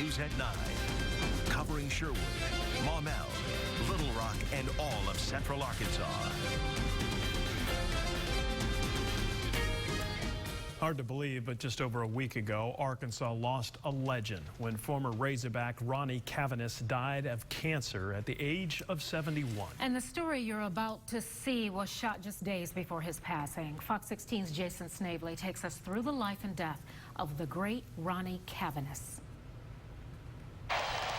News at 9. Covering Sherwood, Maumelle, Little Rock, and all of Central Arkansas. Hard to believe, but just over a week ago, Arkansas lost a legend when former Razorback Ronnie Caveness died of cancer at the age of 71. And the story you're about to see was shot just days before his passing. Fox 16's Jason Snavely takes us through the life and death of the great Ronnie Caveness.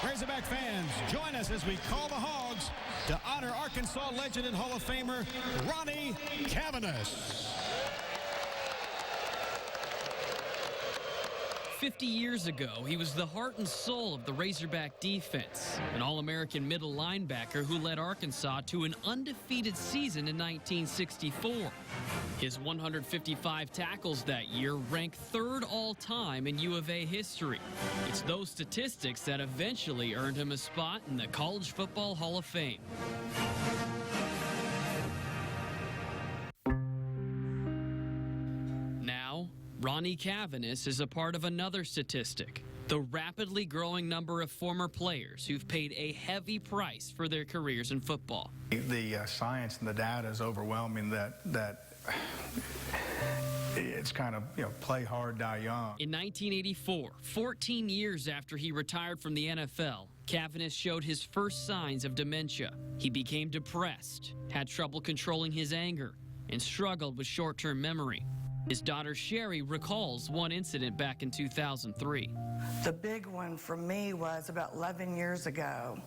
Razorback fans, join us as we call the Hogs to honor Arkansas legend and Hall of Famer Ronnie Caveness. 50 years ago, he was the heart and soul of the Razorback defense, an All-American middle linebacker who led Arkansas to an undefeated season in 1964. His 155 tackles that year rank third all-time in U of A history. It's those statistics that eventually earned him a spot in the College Football Hall of Fame. Now, Ronnie Caveness is a part of another statistic, the rapidly growing number of former players who've paid a heavy price for their careers in football. The science and the data is overwhelming that it's kind of, play hard, die young. In 1984, 14 years after he retired from the NFL, Caveness showed his first signs of dementia. He became depressed, had trouble controlling his anger, and struggled with short-term memory. His daughter Sherry recalls one incident back in 2003. The big one for me was about 11 years ago.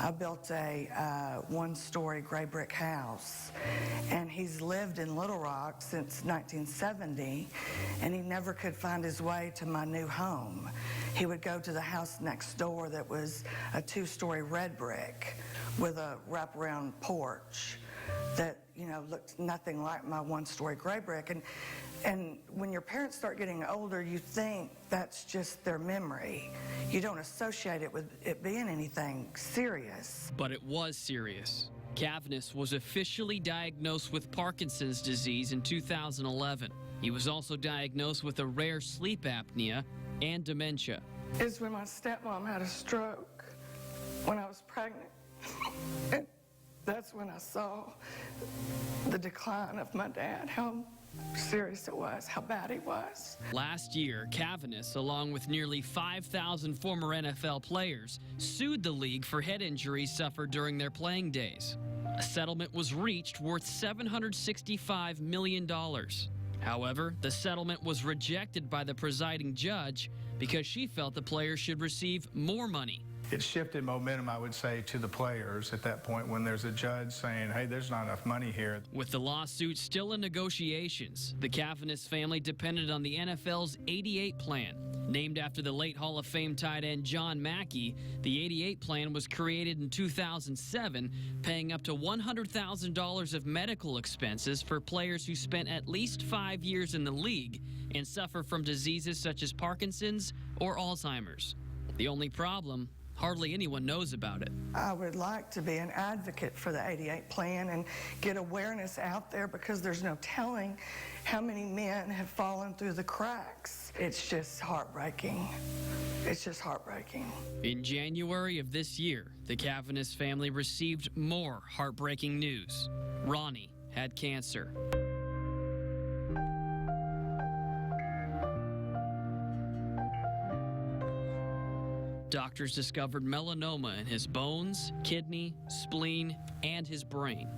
I built a one-story gray brick house, and he's lived in Little Rock since 1970, and he never could find his way to my new home. He would go to the house next door that was a two-story red brick with a wraparound porch that, looked nothing like my one-story gray brick. And when your parents start getting older, you think that's just their memory. You don't associate it with it being anything serious. But it was serious. Caveness was officially diagnosed with Parkinson's disease in 2011. He was also diagnosed with a rare sleep apnea and dementia. It's when my stepmom had a stroke when I was pregnant. And that's when I saw the decline of my dad, how serious it was, how bad he was. Last year, Caveness, along with nearly 5,000 former NFL players, sued the league for head injuries suffered during their playing days. A settlement was reached worth $765 million. However, the settlement was rejected by the presiding judge because she felt the players should receive more money. It shifted momentum, I would say, to the players at that point when there's a judge saying, hey, there's not enough money here. With the lawsuit still in negotiations, the Caveness family depended on the NFL's 88 plan. Named after the late Hall of Fame tight end John Mackey, the 88 plan was created in 2007, paying up to $100,000 of medical expenses for players who spent at least 5 years in the league and suffer from diseases such as Parkinson's or Alzheimer's. The only problem, hardly anyone knows about it. I would like to be an advocate for the 88 plan and get awareness out there because there's no telling how many men have fallen through the cracks. It's just heartbreaking. It's just heartbreaking. In January of this year, the Caveness family received more heartbreaking news. Ronnie had cancer. Doctors discovered melanoma in his bones, kidney, spleen, and his brain.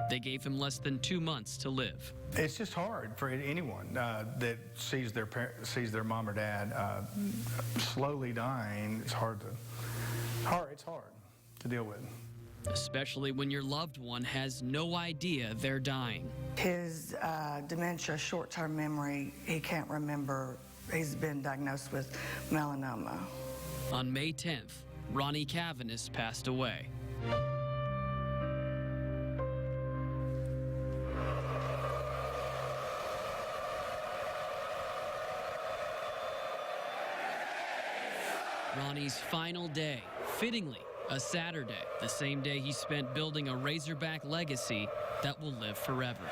They gave him less than 2 months to live. It's just hard for anyone that sees their mom or dad slowly dying. It's hard to deal with. Especially when your loved one has no idea they're dying. His dementia, short-term memory, he can't remember. He's been diagnosed with melanoma. On May 10th, Ronnie Caveness passed away. Ronnie's final day, fittingly, a Saturday, the same day he spent building a Razorback legacy that will live forever.